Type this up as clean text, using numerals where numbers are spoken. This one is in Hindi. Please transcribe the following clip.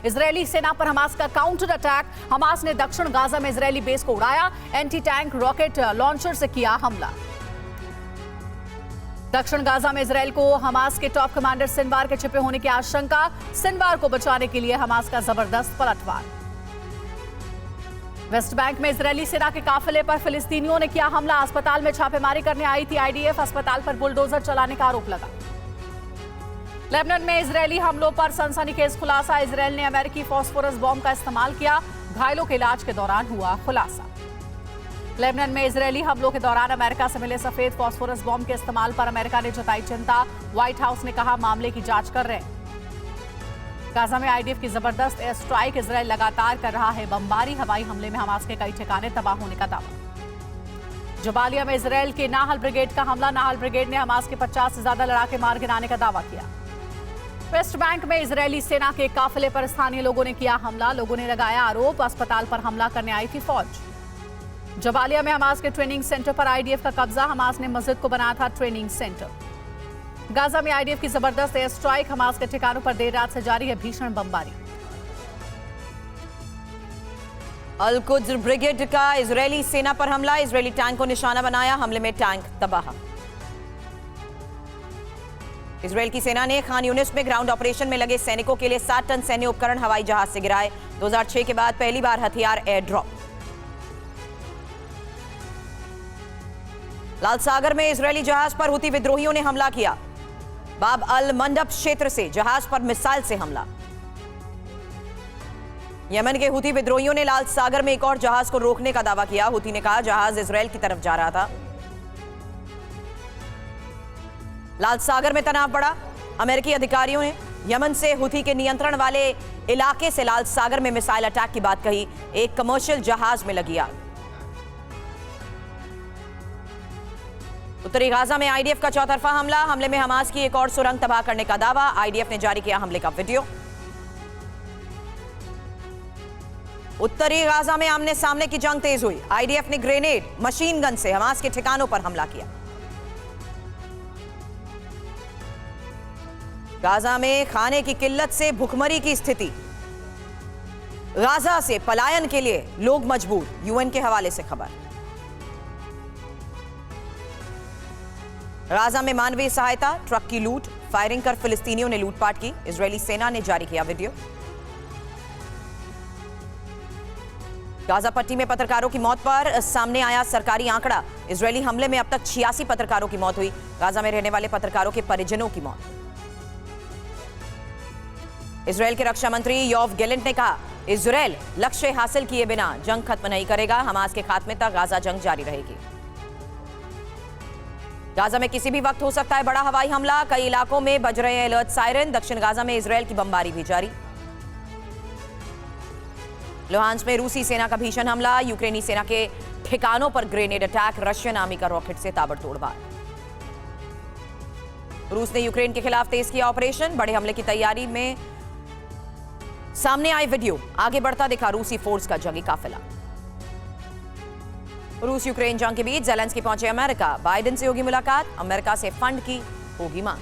इजरायली सेना पर हमास का काउंटर अटैक। हमास ने दक्षिण गाजा में इजरायली बेस को उड़ाया। एंटी टैंक रॉकेट लॉन्चर से किया हमला। दक्षिण गाजा में इजरायल को हमास के टॉप कमांडर सिनवार के छिपे होने की आशंका। सिनवार को बचाने के लिए हमास का जबरदस्त पलटवार। वेस्ट बैंक में इजरायली सेना के काफिले पर फिलिस्तीनियों ने किया हमला। अस्पताल में छापेमारी करने आई थी आईडीएफ। अस्पताल पर बुलडोजर चलाने का आरोप लगा। लेबनान में इजरायली हमलों पर सनसनीखेज खुलासा। इजरायल ने अमेरिकी फास्फोरस बॉम्ब का इस्तेमाल किया। घायलों के इलाज के दौरान हुआ खुलासा। लेबनान में इजरायली हमलों के दौरान अमेरिका से मिले सफेद फास्फोरस बॉम्ब के इस्तेमाल पर अमेरिका ने जताई चिंता। व्हाइट हाउस ने कहा मामले की जांच कर रहे हैं। गाजा में आईडीएफ की जबरदस्त एयर स्ट्राइक। इजरायल लगातार कर रहा है बमबारी। हवाई हमले में हमास के कई ठिकाने तबाह होने का दावा। जबालिया में इजरायल के नाहल ब्रिगेड का हमला। नाहल ब्रिगेड ने हमास के 50 से ज्यादा लड़ाके मार गिराने का दावा किया। वेस्ट बैंक में इजरायली सेना के काफिले पर स्थानीय लोगों ने किया हमला। लोगों ने लगाया आरोप अस्पताल पर हमला करने आई थी फौज। जबालिया में हमास के ट्रेनिंग सेंटर पर आईडीएफ का कब्जा। हमास ने मस्जिद को बनाया था ट्रेनिंग सेंटर। गाजा में आईडीएफ की जबरदस्त एयर स्ट्राइक। हमास के ठिकानों पर देर रात से जारी है भीषण बमबारी। अल-कुद्स ब्रिगेड का इजरायली सेना पर हमला। इजरायली टैंक को निशाना बनाया। हमले में टैंक तबाह। इजरायल की सेना ने खान यूनिस में ग्राउंड ऑपरेशन में लगे सैनिकों के लिए 7 टन सैन्य उपकरण हवाई जहाज से गिराए। 2006 के बाद पहली बार हथियार एयर ड्रॉप। लाल सागर में इजरायली जहाज पर हुती विद्रोहियों ने हमला किया। बाब अल मंडब क्षेत्र से जहाज पर मिसाइल से हमला। यमन के हुती विद्रोहियों ने लाल सागर में एक और जहाज को रोकने का दावा किया। हुती ने कहा जहाज इजरायल की तरफ जा रहा था। लाल सागर में तनाव बढ़ा। अमेरिकी अधिकारियों ने यमन से हुती के नियंत्रण वाले इलाके से लाल सागर में मिसाइल अटैक की बात कही। एक कमर्शियल जहाज में लगी आग। उत्तरी गाजा में आईडीएफ का चौतरफा हमला। हमले में हमास की एक और सुरंग तबाह करने का दावा। आईडीएफ ने जारी किया हमले का वीडियो। उत्तरी गाजा में आमने सामने की जंग तेज हुई। आईडीएफ ने ग्रेनेड मशीन गन से हमास के ठिकानों पर हमला किया। गाजा में खाने की किल्लत से भुखमरी की स्थिति। गाजा से पलायन के लिए लोग मजबूर। यूएन के हवाले से खबर। गाजा में मानवीय सहायता ट्रक की लूट। फायरिंग कर फिलिस्तीनियों ने लूटपाट की। इजरायली सेना ने जारी किया वीडियो। गाजा पट्टी में पत्रकारों की मौत पर सामने आया सरकारी आंकड़ा। इजरायली हमले में अब तक 86 पत्रकारों की मौत हुई। गाजा में रहने वाले पत्रकारों के परिजनों की मौत। इजरायल के रक्षा मंत्री योव गैलेंट ने कहा इजरायल लक्ष्य हासिल किए बिना जंग खत्म नहीं करेगा। हमास के खात्मे तक गाजा जंग जारी रहेगी। गाजा में किसी भी वक्त हो सकता है बड़ा हवाई हमला। कई इलाकों में बज रहे हैं अलर्ट सायरन। दक्षिण गाजा में इजरायल की बमबारी भी जारी। लुहांस्क में रूसी सेना का भीषण हमला। यूक्रेनी सेना के ठिकानों पर ग्रेनेड अटैक। रशियन आर्मी का रॉकेट से ताबड़तोड़ वार। रूस ने यूक्रेन के खिलाफ तेज किया ऑपरेशन। बड़े हमले की तैयारी में सामने आए वीडियो। आगे बढ़ता दिखा रूसी फोर्स का जंगी काफिला। रूस यूक्रेन जंग के बीच ज़ेलेंस्की पहुंचे अमेरिका। बाइडेन से होगी मुलाकात। अमेरिका से फंड की होगी मांग।